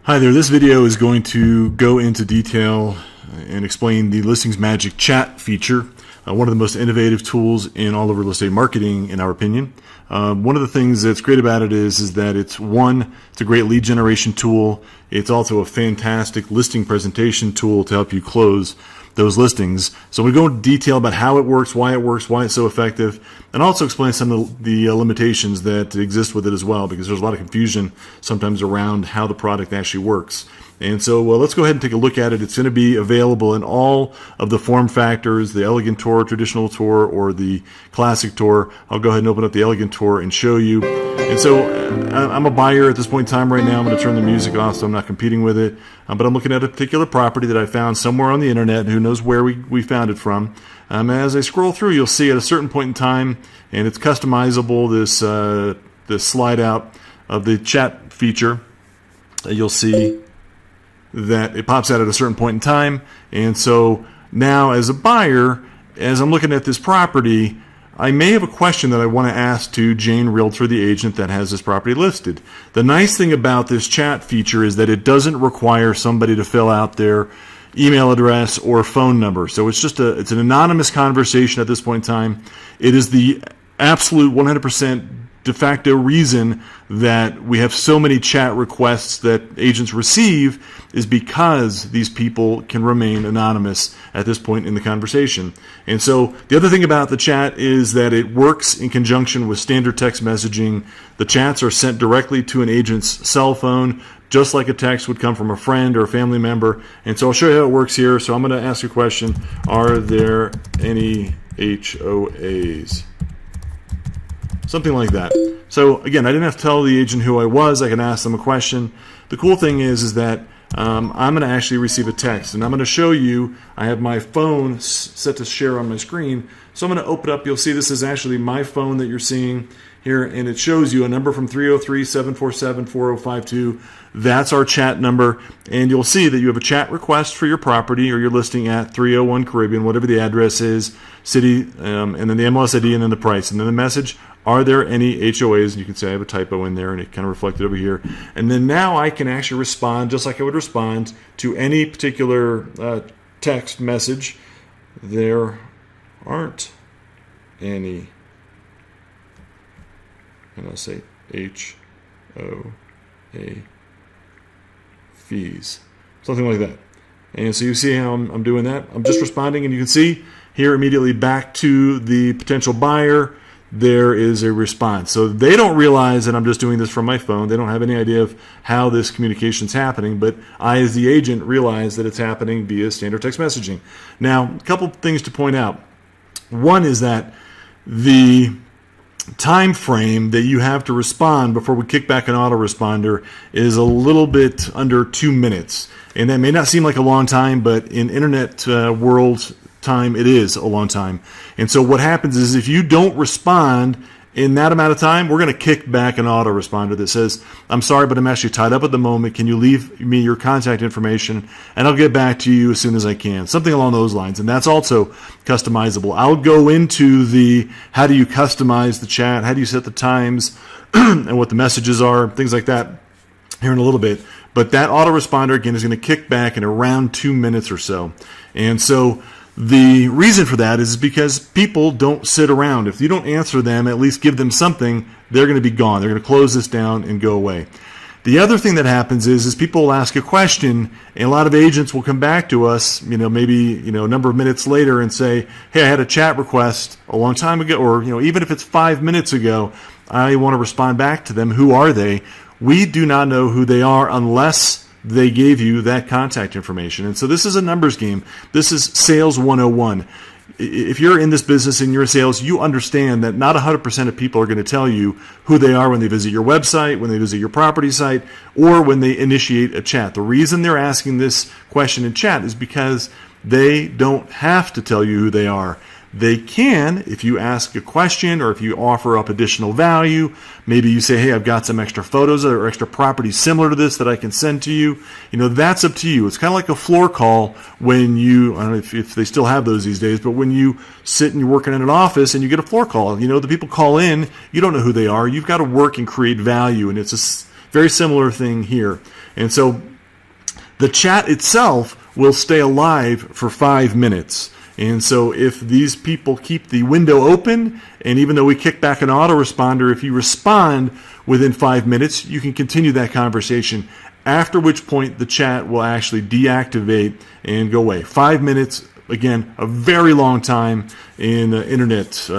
Hi there, this video is going to go into detail and explain the ListingsMagic chat feature, one of the most innovative tools in all of real estate marketing in our opinion. One of the things that's great about it is that it's a great lead generation tool. It's also a fantastic listing presentation tool to help you close those listings. So we go into detail about how it works, why it's so effective, and also explain some of the limitations that exist with it as well, because there's a lot of confusion sometimes around how the product actually works. And so let's go ahead and take a look at it. It's going to be available in all of the form factors, the Elegant Tour, Traditional Tour, or the Classic Tour. I'll go ahead and open up the Elegant Tour and show you. And so I'm a buyer at this point in time right now. I'm going to turn the music off so I'm not competing with it. But I'm looking at a particular property that I found somewhere on the internet. Who knows where we found it from. As I scroll through, you'll see at a certain point in time, and it's customizable, this slide out of the chat feature. You'll see that it pops out at a certain point in time. And so now as a buyer, as I'm looking at this property, I may have a question that I want to ask to Jane Realtor, the agent that has this property listed. The nice thing about this chat feature is that it doesn't require somebody to fill out their email address or phone number. So it's just it's an anonymous conversation at this point in time. It is the absolute 100% de facto reason that we have so many chat requests that agents receive is because these people can remain anonymous at this point in the conversation. And so the other thing about the chat is that it works in conjunction with standard text messaging. The chats are sent directly to an agent's cell phone, just like a text would come from a friend or a family member. And so I'll show you how it works here. So I'm going to ask you a question. Are there any HOAs? Something like that. So again, I didn't have to tell the agent who I was. I can ask them a question. The cool thing is that I'm going to actually receive a text, and I'm going to show you. I have my phone set to share on my screen, so I'm going to open up. You'll see this is actually my phone that you're seeing here, and it shows you a number from 303-747-4052. That's our chat number, and you'll see that you have a chat request for your property or your listing at 301 Caribbean, whatever the address is, city, and then the MLS ID, and then the price, and then the message. Are there any HOAs? And you can say I have a typo in there, and it kind of reflected over here. And then now I can actually respond just like I would respond to any particular text message. There aren't any, and I'll say HOA fees, something like that. And so you see how I'm doing that. I'm just responding, and you can see here immediately back to the potential buyer. There is a response. So they don't realize that I'm just doing this from my phone. They don't have any idea of how this communication is happening, but I, as the agent, realize that it's happening via standard text messaging. Now, a couple things to point out. One is that the time frame that you have to respond before we kick back an autoresponder is a little bit under 2 minutes. And that may not seem like a long time, but in internet world time, it is a long time. And so what happens is if you don't respond in that amount of time, we're going to kick back an autoresponder that says, I'm sorry, but I'm actually tied up at the moment. Can you leave me your contact information, and I'll get back to you as soon as I can. Something along those lines. And that's also customizable. I'll go into the how do you customize the chat, how do you set the times, and what the messages are, things like that here in a little bit. But that autoresponder, again, is going to kick back in around 2 minutes or so. And so the reason for that is because people don't sit around. If you don't answer them, at least give them something, they're going to be gone. They're going to close this down and go away. The other thing that happens is people will ask a question, and a lot of agents will come back to us, maybe a number of minutes later and say, hey, I had a chat request a long time ago, or even if it's 5 minutes ago, I want to respond back to them. Who are they? We do not know who they are unless they gave you that contact information. And so this is a numbers game. This is sales 101. If you're in this business and you're in sales, you understand that not 100% of people are going to tell you who they are when they visit your website, when they visit your property site, or when they initiate a chat. The reason they're asking this question in chat is because they don't have to tell you who they are. They can if you ask a question or if you offer up additional value. Maybe you say, hey, I've got some extra photos or extra properties similar to this that I can send to you. That's up to you. It's kind of like a floor call when you, I don't know if they still have those these days, but when you sit and you're working in an office and you get a floor call, the people call in, you don't know who they are. You've got to work and create value, and it's a very similar thing here. And so The chat itself will stay alive for 5 minutes. And so if these people keep the window open, and even though we kick back an autoresponder, if you respond within 5 minutes, you can continue that conversation, after which point the chat will actually deactivate and go away. 5 minutes, again, a very long time in the internet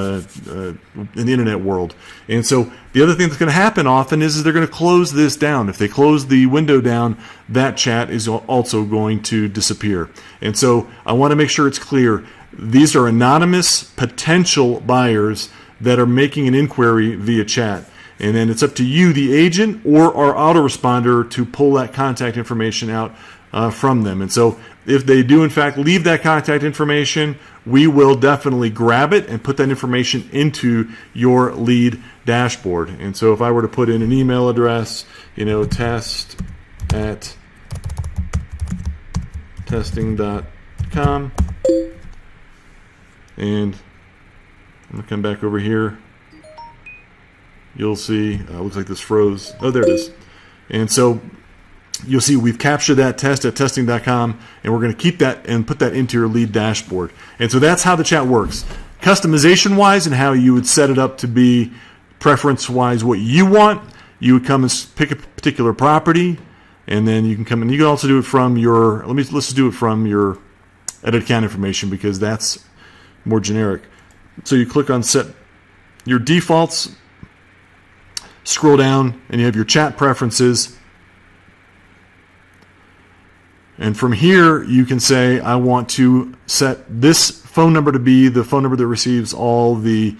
world. And so the other thing that's going to happen often is they're going to close this down. If they close the window down, that chat is also going to disappear. And so I want to make sure it's clear. These are anonymous potential buyers that are making an inquiry via chat. And then it's up to you, the agent, or our autoresponder to pull that contact information out from them. And so if they do in fact leave that contact information, we will definitely grab it and put that information into your lead dashboard. And so if I were to put in an email address, test@testing.com, and I'm going to come back over here, you'll see, looks like this froze. Oh, there it is. And so you'll see we've captured that test@testing.com, and we're going to keep that and put that into your lead dashboard. And so that's how the chat works. Customization-wise, and how you would set it up to be preference-wise what you want, you would come and pick a particular property, and then you can come and you can also do it from your, let's just do it from your edit account information, because that's more generic. So you click on set your defaults, scroll down, and you have your chat preferences. And from here, you can say, I want to set this phone number to be the phone number that receives all the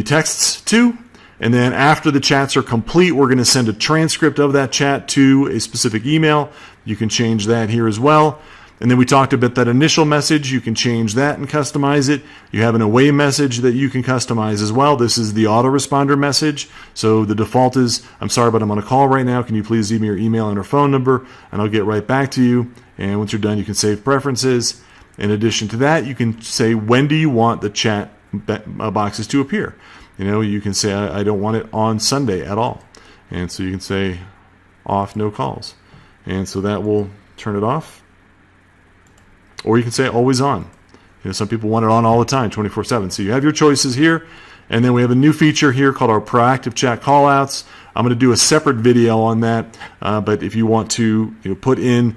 texts to. And then after the chats are complete, we're going to send a transcript of that chat to a specific email. You can change that here as well. And then we talked about that initial message. You can change that and customize it. You have an away message that you can customize as well. This is the autoresponder message. So the default is, I'm sorry, but I'm on a call right now. Can you please leave me your email and your phone number, and I'll get right back to you. And once you're done, you can save preferences. In addition to that, you can say, when do you want the chat boxes to appear? You can say, I don't want it on Sunday at all. And so you can say, off, no calls. And so that will turn it off. Or you can say always on. Some people want it on all the time, 24/7. So you have your choices here. And then we have a new feature here called our proactive chat callouts. I'm going to do a separate video on that. But if you want to put in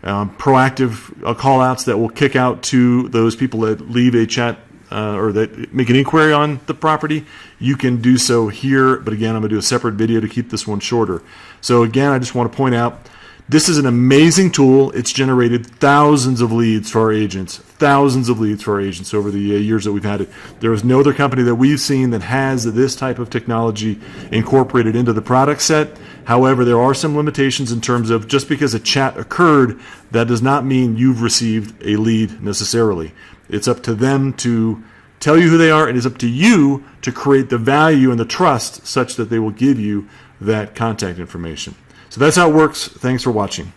proactive callouts that will kick out to those people that leave a chat or that make an inquiry on the property, you can do so here. But again, I'm going to do a separate video to keep this one shorter. So again, I just want to point out, this is an amazing tool. It's generated thousands of leads for our agents, over the years that we've had it. There is no other company that we've seen that has this type of technology incorporated into the product set. However, there are some limitations in terms of just because a chat occurred, that does not mean you've received a lead necessarily. It's up to them to tell you who they are, and it's up to you to create the value and the trust such that they will give you that contact information. So that's how it works. Thanks for watching.